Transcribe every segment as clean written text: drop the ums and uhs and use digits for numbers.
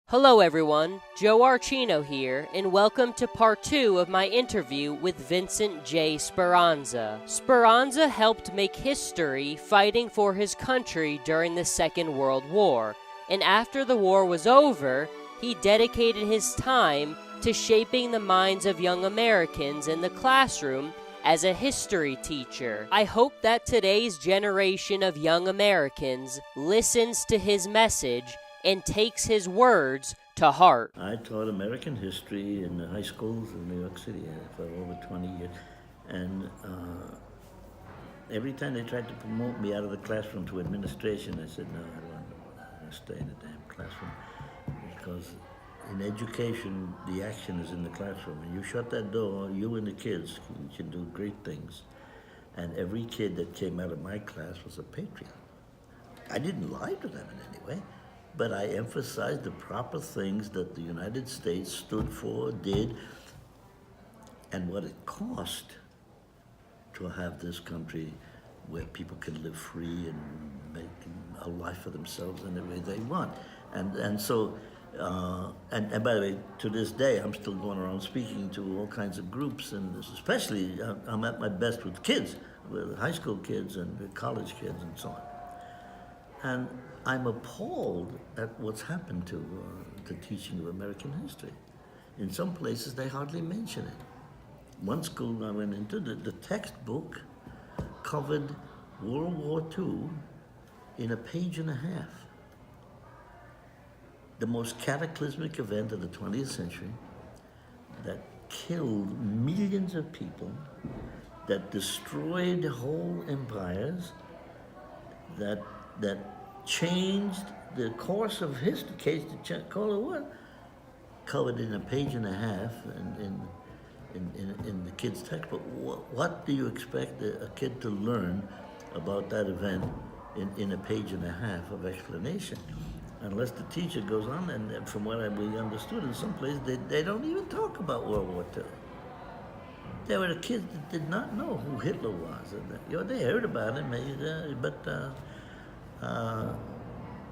Hello everyone, Joe Archino here, and welcome to part 2 of my interview with Vincent J. Speranza. Speranza helped make history fighting for his country during the Second World War, and after the war was over, he dedicated his time to shaping the minds of young Americans in the classroom as a history teacher. I hope that today's generation of young Americans listens to his message and takes his words to heart. I taught American history in the high schools in New York City for over 20 years. And every time they tried to promote me out of the classroom to administration, I said, no, I don't want to stay in the damn classroom. Because in education, the action is in the classroom. And you shut that door, you and the kids, you can do great things. And every kid that came out of my class was a patriot. I didn't lie to them in any way, but I emphasized the proper things that the United States stood for, did, and what it cost to have this country where people can live free and make a life for themselves in the way they want. And so, by the way, to this day, I'm still going around speaking to all kinds of groups, and especially I'm at my best with kids, with high school kids and college kids and so on. And I'm appalled at what's happened to the teaching of American history. In some places, they hardly mention it. One school I went into, the textbook covered World War II in a page and a half. The most cataclysmic event of the 20th century that killed millions of people, that destroyed whole empires, that changed the course of history, call it what, covered in a page and a half in the kid's textbook. What do you expect a kid to learn about that event in a page and a half of explanation? Unless the teacher goes on, and from what we understood, in some places they don't even talk about World War II. There were kids that did not know who Hitler was. And, they heard about him, but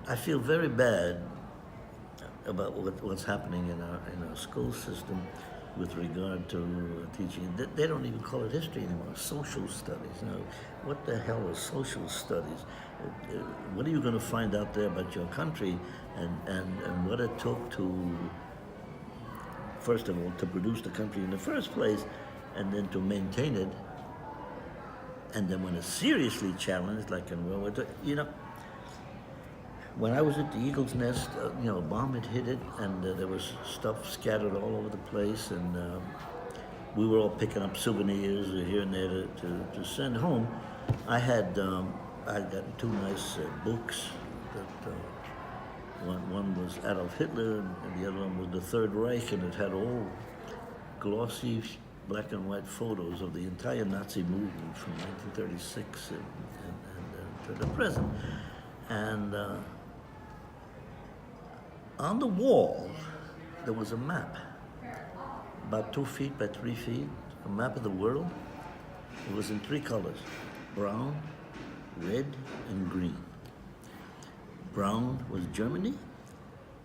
I feel very bad about what's happening in our school system with regard to teaching. They don't even call it history anymore. Social studies. What the hell is social studies? What are you going to find out there about your country and what it took to, first of all, to produce the country in the first place, and then to maintain it, and then when it's seriously challenged, like in World War II, when I was at the Eagle's Nest, a bomb had hit it, and there was stuff scattered all over the place, and we were all picking up souvenirs here and there to send home. I had got two nice books. One was Adolf Hitler, and the other one was the Third Reich, and it had all glossy black and white photos of the entire Nazi movement from 1936 and to the present. And on the wall, there was a map, about 2 feet by 3 feet, a map of the world. It was in 3 colors, brown, red, and green. Brown was Germany,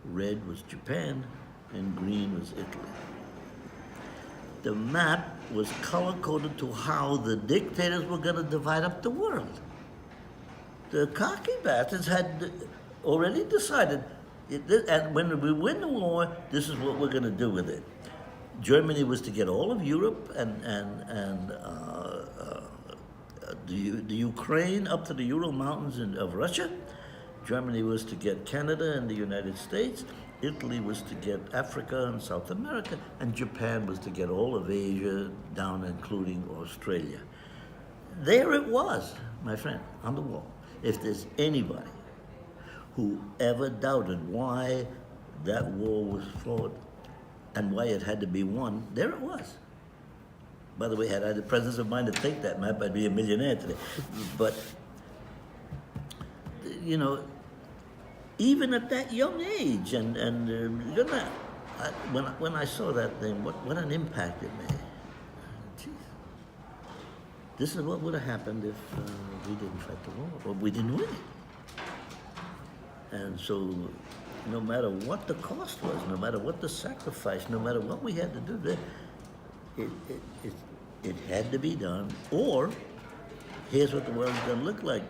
red was Japan, and green was Italy. The map was color-coded to how the dictators were going to divide up the world. The cocky bastards had already decided, and when we win the war, this is what we're going to do with it. Germany was to get all of Europe and the Ukraine up to the Ural Mountains of Russia. Germany was to get Canada and the United States. Italy was to get Africa and South America, and Japan was to get all of Asia down, including Australia. There it was, my friend, on the wall. If there's anybody who ever doubted why that war was fought and why it had to be won, there it was. By the way, had I the presence of mind to take that map, I'd be a millionaire today. But, even at that young age, when I saw that thing, what an impact it made. Jeez. This is what would have happened if we didn't fight the war, or we didn't win it. And so no matter what the cost was, no matter what the sacrifice, no matter what we had to do, it, it, it, it had to be done, or here's what the world's going to look like.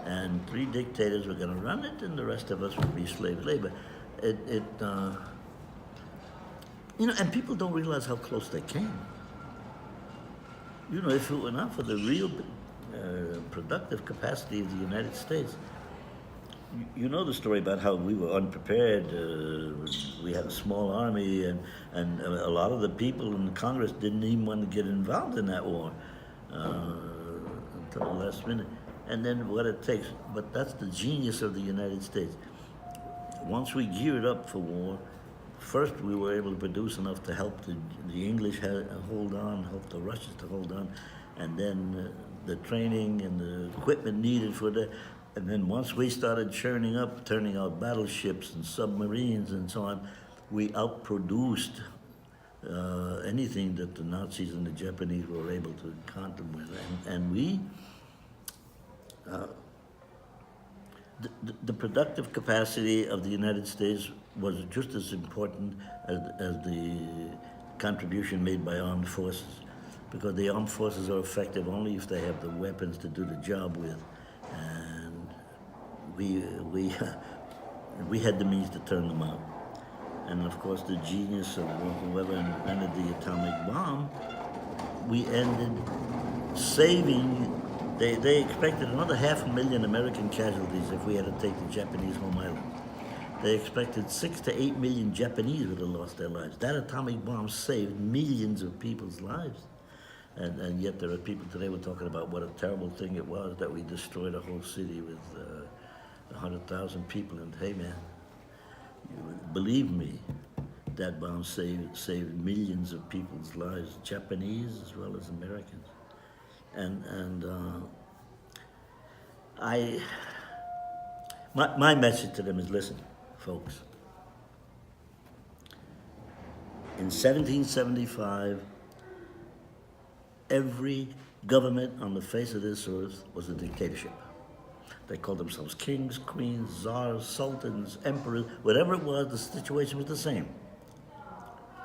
And 3 dictators were going to run it, and the rest of us would be slave labor. And people don't realize how close they came. If it were not for the real productive capacity of the United States, you know the story about how we were unprepared. We had a small army, and a lot of the people in Congress didn't even want to get involved in that war until the last minute. And then what it takes, but that's the genius of the United States. Once we geared up for war, first we were able to produce enough to help the English hold on, help the Russians to hold on, and then the training and the equipment needed for that. And then once we started churning up, turning out battleships and submarines and so on, we outproduced anything that the Nazis and the Japanese were able to contemplate. And we, the productive capacity of the United States was just as important as the contribution made by armed forces, because the armed forces are effective only if they have the weapons to do the job with. And we had the means to turn them out. And of course, the genius of whoever invented the atomic bomb, we ended saving. They expected another 500,000 American casualties if we had to take the Japanese home island. They expected 6 to 8 million Japanese would have lost their lives. That atomic bomb saved millions of people's lives. And yet there are people today who are talking about what a terrible thing it was that we destroyed a whole city with 100,000 people. And hey man, believe me, that bomb saved millions of people's lives, Japanese as well as Americans. My message to them is, listen, folks. In 1775, every government on the face of this earth was a dictatorship. They called themselves kings, queens, czars, sultans, emperors, whatever it was, the situation was the same.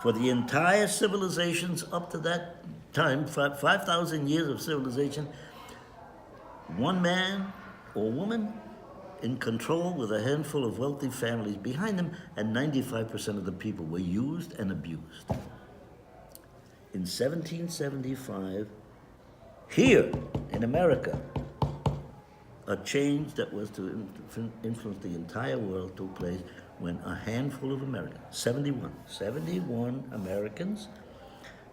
For the entire civilizations up to that time, 5,000 years of civilization, one man or woman in control with a handful of wealthy families behind them, and 95% of the people were used and abused. In 1775, here in America, a change that was to influence the entire world took place when a handful of Americans, 71 Americans,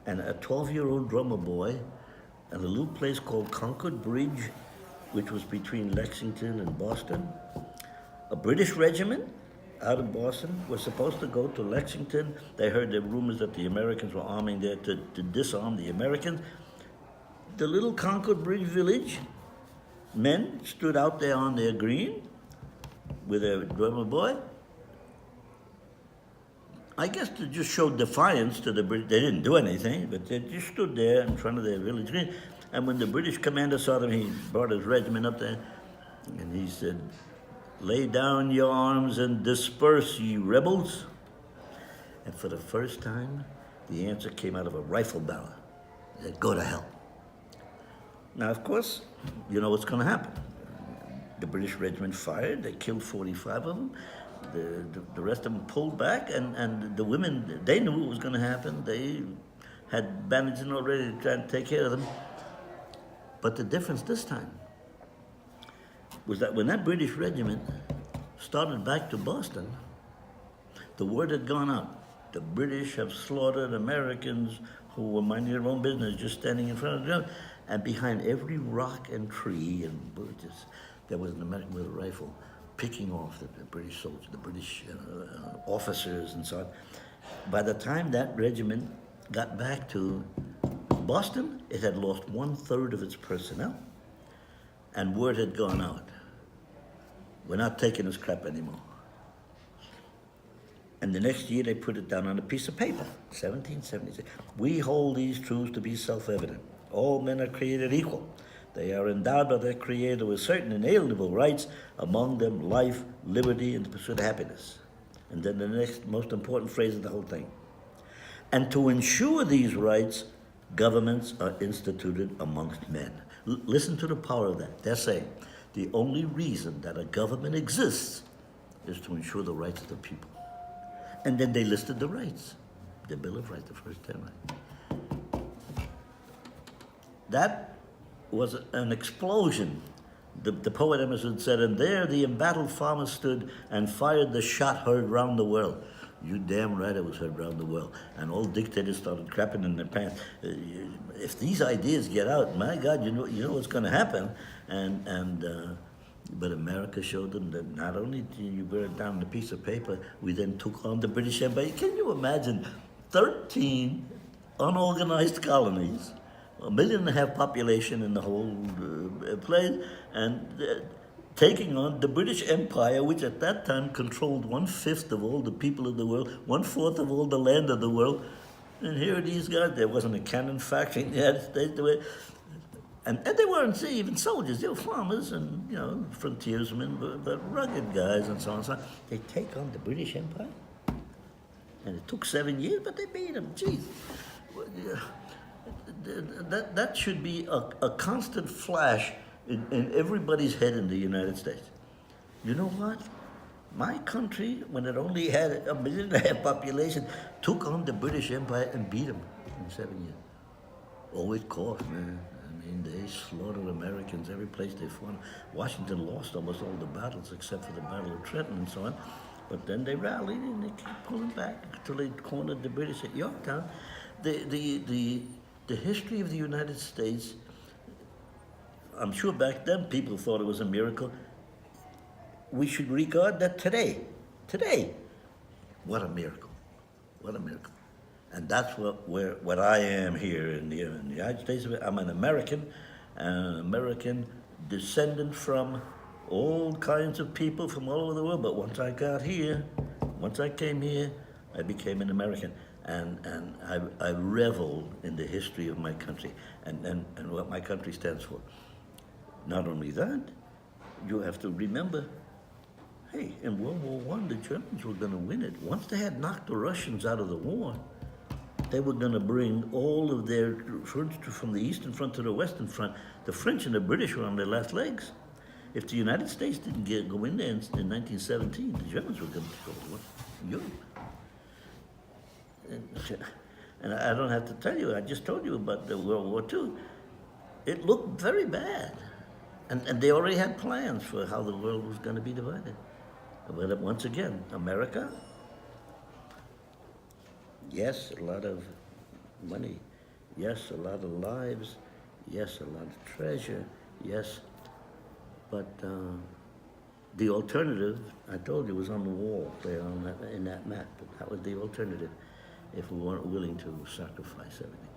and a 12-year-old drummer boy, at a little place called Concord Bridge, which was between Lexington and Boston. A British regiment out of Boston was supposed to go to Lexington. They heard the rumors that the Americans were arming there to disarm the Americans. The little Concord Bridge village, men stood out there on their green with their drummer boy. I guess to just show defiance to the British. They didn't do anything, but they just stood there in front of their village green. And when the British commander saw them, he brought his regiment up there, and he said, "Lay down your arms and disperse, ye rebels." And for the first time, the answer came out of a rifle barrel. He said, "Go to hell." Now, of course, you know what's going to happen. The British regiment fired. They killed 45 of them. The rest of them pulled back, and the women, they knew what was going to happen. They had bandaged already to try and take care of them. But the difference this time was that when that British regiment started back to Boston, the word had gone out. The British have slaughtered Americans who were minding their own business, just standing in front of them. And behind every rock and tree and bushes, there was an American with a rifle picking off the British soldiers, the British officers and so on. By the time that regiment got back to Boston, it had lost 1/3 of its personnel, and word had gone out. We're not taking this crap anymore. And the next year they put it down on a piece of paper, 1776. We hold these truths to be self-evident. All men are created equal. They are endowed by their Creator with certain inalienable rights, among them life, liberty, and the pursuit of happiness. And then the next most important phrase of the whole thing. And to ensure these rights, governments are instituted amongst men. Listen to the power of that. They're saying the only reason that a government exists is to ensure the rights of the people. And then they listed the rights, the Bill of Rights, the first 10 rights. That was an explosion. The poet Emerson said, and there the embattled farmer stood and fired the shot heard round the world. You damn right it was heard round the world. And all dictators started crapping in their pants. If these ideas get out, my God, you know what's going to happen. But America showed them that not only do you wear it down on a piece of paper, we then took on the British Empire. Can you imagine 13 unorganized colonies, 1.5 million population in the whole place, and taking on the British Empire, which at that time controlled 1/5 of all the people of the world, 1/4 of all the land of the world. And here are these guys. There wasn't a cannon factory in the United States. And they weren't even soldiers. They were farmers and, frontiersmen, but rugged guys and so on and so on. They take on the British Empire. And it took 7 years, but they beat them. Jeez. That should be a constant flash in everybody's head in the United States. You know what? My country, when it only had 1.5 million population, took on the British Empire and beat them in 7 years. Oh, it cost, man. I mean, they slaughtered Americans every place they fought. Washington lost almost all the battles except for the Battle of Trenton and so on. But then they rallied and they kept pulling back until they cornered the British at Yorktown. The history of the United States, I'm sure back then people thought it was a miracle. We should regard that today. Today, what a miracle. What a miracle. And that's what I am here in the United States. I'm an American descendant from all kinds of people from all over the world. But once I came here, I became an American. And I revel in the history of my country and what my country stands for. Not only that, you have to remember, hey, in World War I, the Germans were going to win it. Once they had knocked the Russians out of the war, they were going to bring all of their troops from the Eastern Front to the Western Front. The French and the British were on their last legs. If the United States didn't go in there in 1917, the Germans were going to go to Europe. And I don't have to tell you, I just told you about the World War II. It looked very bad. And they already had plans for how the world was going to be divided. But once again, America, yes, a lot of money. Yes, a lot of lives. Yes, a lot of treasure. Yes. But the alternative, I told you, was on the wall there in that map. That was the alternative if we weren't willing to sacrifice everything.